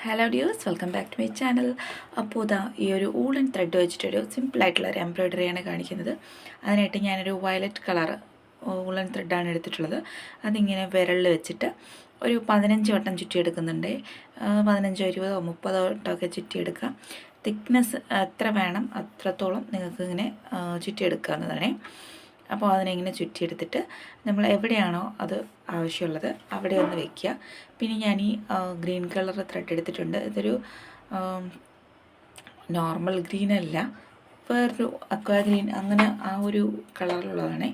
Hello dears, welcome back to my channel. അപ്പോൾ ഇതാ ഈ ഒരു ഊളൻ ത്രെഡ് വെച്ചിട്ടൊരു സിമ്പിളായിട്ടുള്ളൊരു എംബ്രോയ്ഡറിയാണ് കാണിക്കുന്നത്. അതിനായിട്ട് ഞാനൊരു വയലറ്റ് കളർ ഊളൻ ത്രെഡാണ് എടുത്തിട്ടുള്ളത്. അതിങ്ങനെ വിരലിൽ വെച്ചിട്ട് ഒരു 15 വട്ടം ചുറ്റിയെടുക്കുന്നുണ്ട്. 15, 20, 30 വട്ടമൊക്കെ ചുറ്റിയെടുക്കാം. തിക്നെസ് എത്ര വേണം അത്രത്തോളം നിങ്ങൾക്ക് ഇങ്ങനെ ചുറ്റിയെടുക്കാവുന്നതാണ്. അപ്പോൾ അതിനെങ്ങനെ ചുറ്റിയെടുത്തിട്ട് നമ്മൾ എവിടെയാണോ അത് ആവശ്യമുള്ളത് അവിടെ ഒന്ന് വയ്ക്കുക. പിന്നെ ഞാൻ ഈ ഗ്രീൻ കളർ ത്രെഡ് എടുത്തിട്ടുണ്ട്. ഇതൊരു നോർമൽ ഗ്രീൻ അല്ല, വേറൊരു അക്വാ ഗ്രീൻ, അങ്ങനെ ആ ഒരു കളറിലുള്ളതാണ്.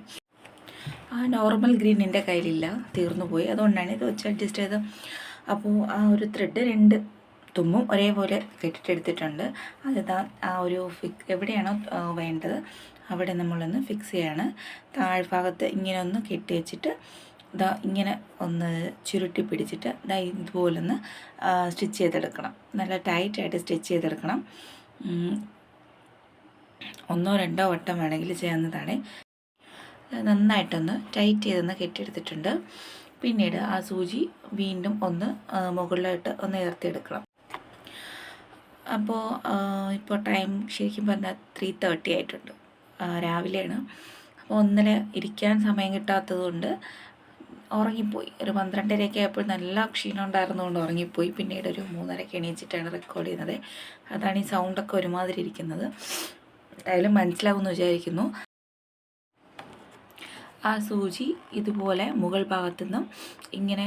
ആ നോർമൽ ഗ്രീൻ എൻ്റെ കയ്യിലില്ല, തീർന്നു പോയി. അതുകൊണ്ടാണ് ഇത് വെച്ച് അഡ്ജസ്റ്റ് ചെയ്തത്. അപ്പോൾ ആ ഒരു ത്രെഡ് 2 തുമ്പും ഒരേപോലെ കെട്ടിട്ടെടുത്തിട്ടുണ്ട്. അതിതാ ആ ഒരു എവിടെയാണോ വേണ്ടത് അവിടെ നമ്മളൊന്ന് ഫിക്സ് ചെയ്യാണ്. താഴ്ഭാഗത്ത് ഇങ്ങനെ ഒന്ന് കെട്ടി വെച്ചിട്ട് ഇതാ ഇങ്ങനെ ഒന്ന് ചുരുട്ടി പിടിച്ചിട്ട് ഇതാ ഇതുപോലൊന്ന് സ്റ്റിച്ച് ചെയ്തെടുക്കണം. നല്ല ടൈറ്റായിട്ട് സ്റ്റിച്ച് ചെയ്തെടുക്കണം. 1, 2 വട്ടം വേണമെങ്കിൽ ചെയ്യാവുന്നതാണ്. നന്നായിട്ടൊന്ന് ടൈറ്റ് ചെയ്തൊന്ന് കെട്ടിയെടുത്തിട്ടുണ്ട്. പിന്നീട് ആ സൂചി വീണ്ടും ഒന്ന് മുകളിലായിട്ട് ഒന്ന് ഉയർത്തിയെടുക്കണം. അപ്പോൾ ഇപ്പോൾ ടൈം ശരിക്കും പറഞ്ഞാൽ 3:30 ആയിട്ടുണ്ട്, രാവിലെയാണ്. അപ്പോൾ ഒന്നിൽ ഇരിക്കാൻ സമയം കിട്ടാത്തതുകൊണ്ട് ഉറങ്ങിപ്പോയി. ഒരു 12:30 ആയപ്പോൾ നല്ല ക്ഷീണം ഉണ്ടായിരുന്നുകൊണ്ട് ഉറങ്ങിപ്പോയി. പിന്നീട് ഒരു 3:30 എണീച്ചിട്ടാണ് റെക്കോർഡ് ചെയ്യുന്നത്. അതാണ് ഈ സൗണ്ടൊക്കെ ഒരുമാതിരി ഇരിക്കുന്നത്. എന്തായാലും മനസ്സിലാവുമെന്ന് വിചാരിക്കുന്നു. ആ സൂചി ഇതുപോലെ മുകൾ ഭാഗത്തുനിന്നും ഇങ്ങനെ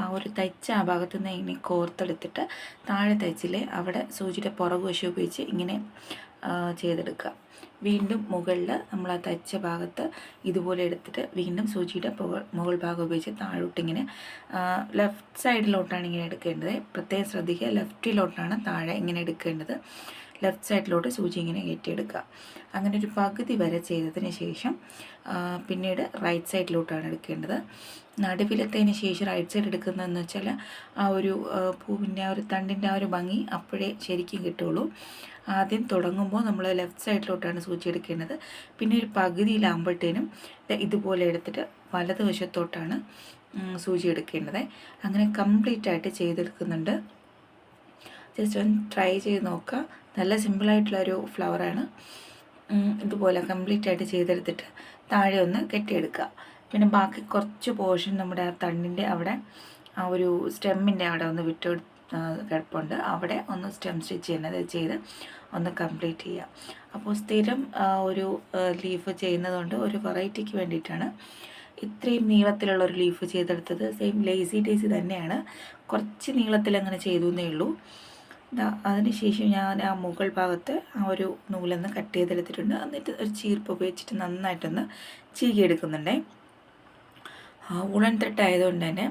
ആ ഒരു തയ്ച്ച ആ ഭാഗത്തുനിന്ന് ഇങ്ങനെ കോർത്തെടുത്തിട്ട് താഴെ തയ്ച്ചില്ലേ അവിടെ സൂചിയുടെ പുറകുവശം ഉപയോഗിച്ച് ഇങ്ങനെ ചെയ്തെടുക്കുക. വീണ്ടും മുകളിൽ നമ്മൾ ആ തയ്ച്ച ഭാഗത്ത് ഇതുപോലെ എടുത്തിട്ട് വീണ്ടും സൂചിയുടെ മുകൾ ഭാഗം ഉപയോഗിച്ച് താഴോട്ടിങ്ങനെ ലെഫ്റ്റ് സൈഡിലോട്ടാണ് ഇങ്ങനെ എടുക്കേണ്ടത്. പ്രത്യേകം ശ്രദ്ധിക്കുക, ലെഫ്റ്റിലോട്ടാണ് താഴെ ഇങ്ങനെ എടുക്കേണ്ടത്. ലെഫ്റ്റ് സൈഡിലോട്ട് സൂചി ഇങ്ങനെ കയറ്റിയെടുക്കുക. അങ്ങനെ ഒരു പകുതി വരെ ചെയ്തതിന് ശേഷം പിന്നീട് റൈറ്റ് സൈഡിലോട്ടാണ് എടുക്കേണ്ടത്. നടുവിലത്തതിന് ശേഷം റൈറ്റ് സൈഡ് എടുക്കുന്നതെന്ന് വെച്ചാൽ ആ ഒരു പൂവിൻ്റെ ആ ഒരു തണ്ടിൻ്റെ ആ ഒരു ഭംഗി അപ്പോഴേ ശരിക്കും കിട്ടുള്ളൂ. ആദ്യം തുടങ്ങുമ്പോൾ നമ്മൾ ലെഫ്റ്റ് സൈഡിലോട്ടാണ് സൂചി എടുക്കേണ്ടത്. പിന്നെ ഒരു പകുതിയിലാകുമ്പോഴത്തേനും ഇതുപോലെ എടുത്തിട്ട് വലതുവശത്തോട്ടാണ് സൂചി എടുക്കേണ്ടത്. അങ്ങനെ കംപ്ലീറ്റ് ആയിട്ട് ചെയ്തെടുക്കുന്നുണ്ട്. ജസ്റ്റ് ഒന്ന് ട്രൈ ചെയ്ത് നോക്കുക. നല്ല സിമ്പിളായിട്ടുള്ളൊരു ഫ്ലവറാണ്. ഇതുപോലെ കംപ്ലീറ്റ് ആയിട്ട് ചെയ്തെടുത്തിട്ട് താഴെ ഒന്ന് കെട്ടിയെടുക്കുക. പിന്നെ ബാക്കി കുറച്ച് പോർഷൻ നമ്മുടെ ആ തണ്ടിൻ്റെ അവിടെ ആ ഒരു സ്റ്റെമ്മിൻ്റെ അവിടെ ഒന്ന് വിട്ട് കിടപ്പുണ്ട്. അവിടെ ഒന്ന് സ്റ്റെം സ്റ്റിച്ച് ചെയ്യുന്നത് ചെയ്ത് ഒന്ന് കംപ്ലീറ്റ് ചെയ്യുക. അപ്പോൾ സ്ഥിരം ഒരു ലീഫ് ചെയ്യുന്നതുകൊണ്ട് ഒരു വെറൈറ്റിക്ക് വേണ്ടിയിട്ടാണ് ഇത്രയും നീളത്തിലുള്ളൊരു ലീഫ് ചെയ്തെടുത്തത്. സെയിം ലേസി ഡേസി തന്നെയാണ്, കുറച്ച് നീളത്തിൽ അങ്ങനെ ചെയ്തു എന്നേ ഉള്ളൂ. അതിനുശേഷം ഞാൻ ആ മുകൾ ഭാഗത്ത് ആ ഒരു നൂലൊന്ന് കട്ട് ചെയ്തെടുത്തിട്ടുണ്ട്. എന്നിട്ട് ഒരു ചീർപ്പ് ഉപയോഗിച്ചിട്ട് നന്നായിട്ടൊന്ന് ചീകിയെടുക്കുന്നുണ്ടേ. ഉളൻ ത്രെഡ് ആയതുകൊണ്ട് തന്നെ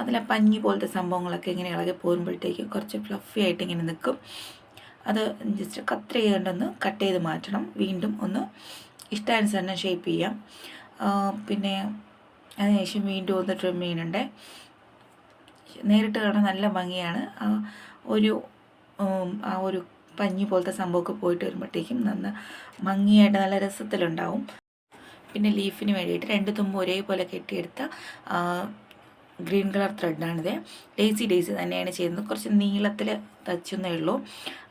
അതിലെ പഞ്ഞി പോലത്തെ സംഭവങ്ങളൊക്കെ ഇങ്ങനെ ഇളകി പോരുമ്പോഴത്തേക്കും കുറച്ച് ഫ്ലഫി ആയിട്ട് ഇങ്ങനെ നിൽക്കും. അത് ജസ്റ്റ് കത്രി ചെയ്തുകൊണ്ടൊന്ന് കട്ട് ചെയ്ത് മാറ്റണം. വീണ്ടും ഒന്ന് ഇഷ്ടാനുസരണം ഷേപ്പ് ചെയ്യാം. പിന്നെ അതിനുശേഷം വീണ്ടും ഒന്ന് ട്രിം ചെയ്യുന്നുണ്ട്. നേരിട്ട് കാണാൻ നല്ല ഭംഗിയാണ്. ആ ഒരു പഞ്ഞി പോലത്തെ സംഭവമൊക്കെ പോയിട്ട് വരുമ്പോഴത്തേക്കും ഭംഗിയായിട്ട് നല്ല രസത്തിലുണ്ടാവും. പിന്നെ ലീഫിന് വേണ്ടിയിട്ട് 2 തുമ്പ് ഒരേപോലെ കെട്ടിയെടുത്ത ഗ്രീൻ കളർ ത്രെഡാണിത്. ലേസി ഡേസി തന്നെയാണ് ചെയ്യുന്നത്. കുറച്ച് നീളത്തിൽ തച്ചെന്നേ ഉള്ളൂ.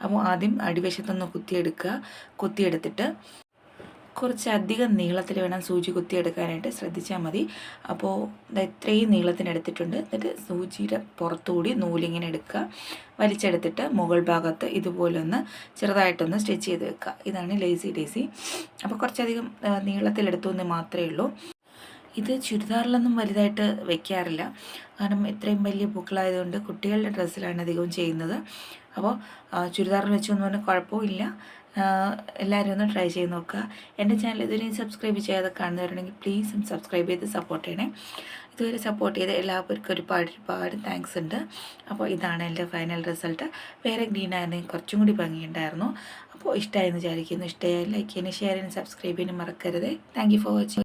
അപ്പോൾ ആദ്യം അടിവശത്തൊന്ന് കുത്തിയെടുത്തിട്ട് കുറച്ചധികം നീളത്തിൽ വേണം സൂചി കുത്തിയെടുക്കാനായിട്ട്, ശ്രദ്ധിച്ചാൽ മതി. അപ്പോൾ ഇത്രയും നീളത്തിനെടുത്തിട്ടുണ്ട്. എന്നിട്ട് സൂചിയുടെ പുറത്തുകൂടി നൂലിങ്ങനെ എടുക്കുക, വലിച്ചെടുത്തിട്ട് മുകൾ ഭാഗത്ത് ഇതുപോലെ ഒന്ന് ചെറുതായിട്ടൊന്ന് സ്റ്റിച്ച് ചെയ്ത് വെക്കുക. ഇതാണ് ലേസി ഡേസി. അപ്പോൾ കുറച്ചധികം നീളത്തിലെടുത്തു എന്ന് മാത്രമേ ഉള്ളൂ. ഇത് ചുരിദാറിലൊന്നും വലുതായിട്ട് വെക്കാറില്ല, കാരണം ഇത്രയും വലിയ പൂക്കളായതുകൊണ്ട് കുട്ടികളുടെ ഡ്രസ്സിലാണ് അധികവും ചെയ്യുന്നത്. അപ്പോൾ ചുരിദാറിൽ വെച്ചൊന്നും പറഞ്ഞാൽ കുഴപ്പമില്ല. എല്ലാവരും ഒന്ന് ട്രൈ ചെയ്ത് നോക്കുക. എൻ്റെ ചാനൽ ഇതുവരെയും സബ്സ്ക്രൈബ് ചെയ്യാതെ കാണുന്നവരുണ്ടെങ്കിൽ പ്ലീസ് സബ്സ്ക്രൈബ് ചെയ്ത് സപ്പോർട്ട് ചെയ്യണേ. ഇതുവരെ സപ്പോർട്ട് ചെയ്ത് എല്ലാവർക്കും ഒരുപാട് താങ്ക്സ് ഉണ്ട്. അപ്പോൾ ഇതാണ് എൻ്റെ ഫൈനൽ റിസൾട്ട്. വേറെ ഗ്രീൻ ആയിരുന്നെങ്കിൽ കുറച്ചും കൂടി ഭംഗിയുണ്ടായിരുന്നു. അപ്പോൾ ഇഷ്ടമായെന്ന് വിചാരിക്കുന്നു. ഇഷ്ടമായി ലൈക്ക് ചെയ്യാനും ഷെയർ ചെയ്യാനും സബ്സ്ക്രൈബ് ചെയ്യാനും മറക്കരുത്. Thank you for watching.